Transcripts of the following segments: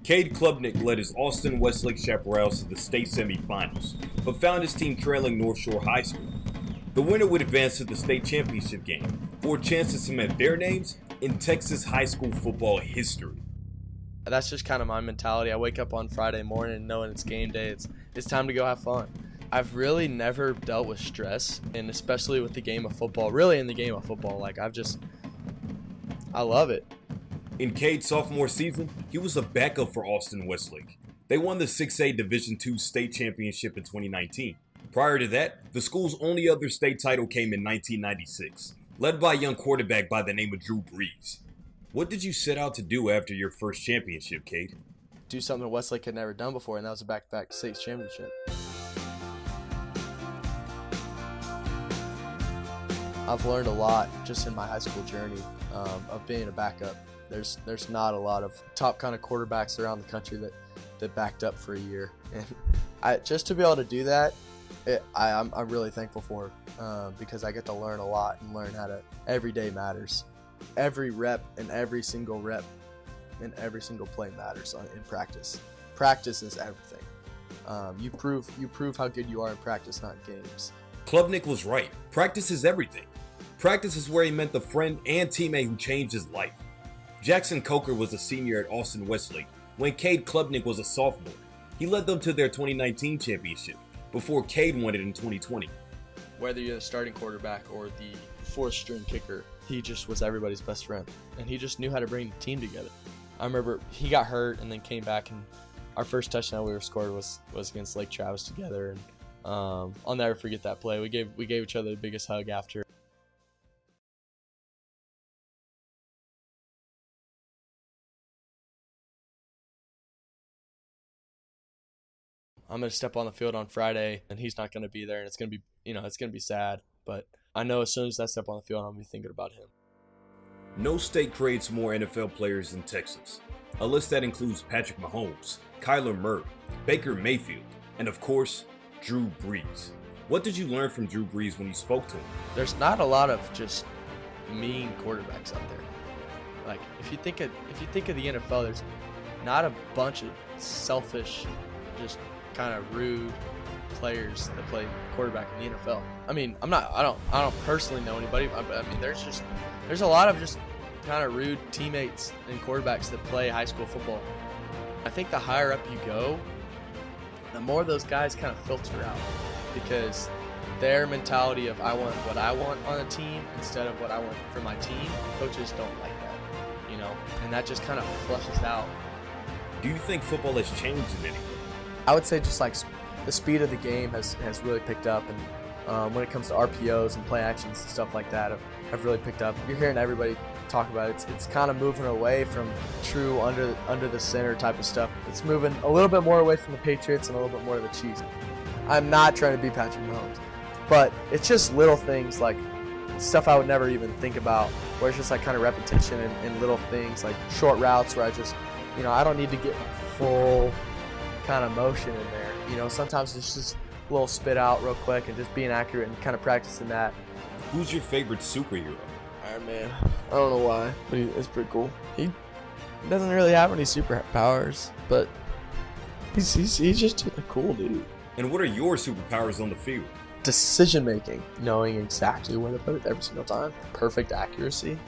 Cade Klubnik led his Austin Westlake Chaparrals to the state semifinals, but found his team trailing North Shore High School. The winner would advance to the state championship game for a chance to cement their names in Texas high school football history. That's just kind of my mentality. I wake up on Friday morning knowing it's game day. It's time to go have fun. I've really never dealt with stress, and especially with the game of football. Really in the game of football, I love it. In Cade's sophomore season, he was a backup for Austin Westlake. They won the 6A Division II state championship in 2019. Prior to that, the school's only other state title came in 1996, led by a young quarterback by the name of Drew Brees. What did you set out to do after your first championship, Cade? Do something Westlake had never done before, and that was a back-to-back state championship. I've learned a lot just in my high school journey of being a backup. There's not a lot of top kind of quarterbacks around the country that backed up for a year, and just to be able to do that, I'm really thankful for because I get to learn a lot and learn how to every day matters. Every rep and every single play matters in practice. Practice is everything. You prove how good you are in practice, not in games. Klubnik was right. Practice is everything. Practice is where he met the friend and teammate who changed his life. Jackson Coker was a senior at Austin Westlake when Cade Klubnik was a sophomore. He led them to their 2019 championship before Cade won it in 2020. Whether you're the starting quarterback or the fourth string kicker, he just was everybody's best friend, and he just knew how to bring the team together. I remember he got hurt and then came back, and our first touchdown we ever scored was against Lake Travis together, and I'll never forget that play. We gave each other the biggest hug after. I'm going to step on the field on Friday, and he's not going to be there, and it's going to be sad. But I know as soon as I step on the field, I'm going to be thinking about him. No state creates more NFL players than Texas. A list that includes Patrick Mahomes, Kyler Murray, Baker Mayfield, and of course, Drew Brees. What did you learn from Drew Brees when you spoke to him? There's not a lot of just mean quarterbacks out there. Like if you think of the NFL, there's not a bunch of selfish, just kind of rude players that play quarterback in the NFL. I mean, I don't personally know anybody. I mean, there's a lot of just kind of rude teammates and quarterbacks that play high school football. I think the higher up you go, the more those guys kind of filter out, because their mentality of I want what I want on a team instead of what I want for my team, coaches don't like that, and that just kind of flushes out. Do you think football has changed in any way? I would say just like the speed of the game has really picked up, and when it comes to RPOs and play actions and stuff like that have really picked up. You're hearing everybody talk about it. It's kind of moving away from true under the center type of stuff. It's moving a little bit more away from the Patriots and a little bit more of the Chiefs. I'm not trying to be Patrick Mahomes, but it's just little things like stuff I would never even think about, where it's just like kind of repetition and little things like short routes where I just, I don't need to get my full kind of motion in there. Sometimes it's just a little spit out real quick and just being accurate and kind of practicing that. Who's your favorite superhero? Iron Man. I don't know why, but it's pretty cool. He doesn't really have any superpowers, but he's just a cool dude. And what are your superpowers on the field? Decision making, knowing exactly where to put it every single time, perfect accuracy,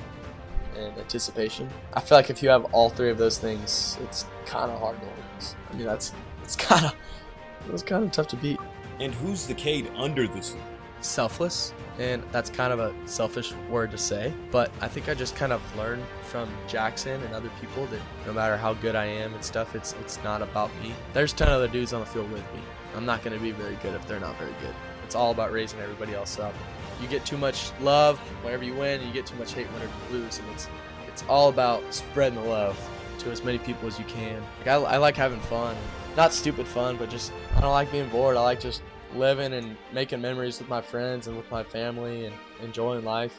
and anticipation. I feel like if you have all three of those things, it's kind of hard to lose. I mean, it's kind of tough to beat. And who's the Cade under the suit? Selfless, and that's kind of a selfish word to say, but I think I just kind of learned from Jackson and other people that no matter how good I am and stuff, it's not about me. There's 10 other dudes on the field with me. I'm not going to be very good if they're not very good. It's all about raising everybody else up. You get too much love whenever you win, and you get too much hate whenever you lose, and it's all about spreading the love to as many people as you can. I like having fun. Not stupid fun, but just I don't like being bored. I like just living and making memories with my friends and with my family and enjoying life.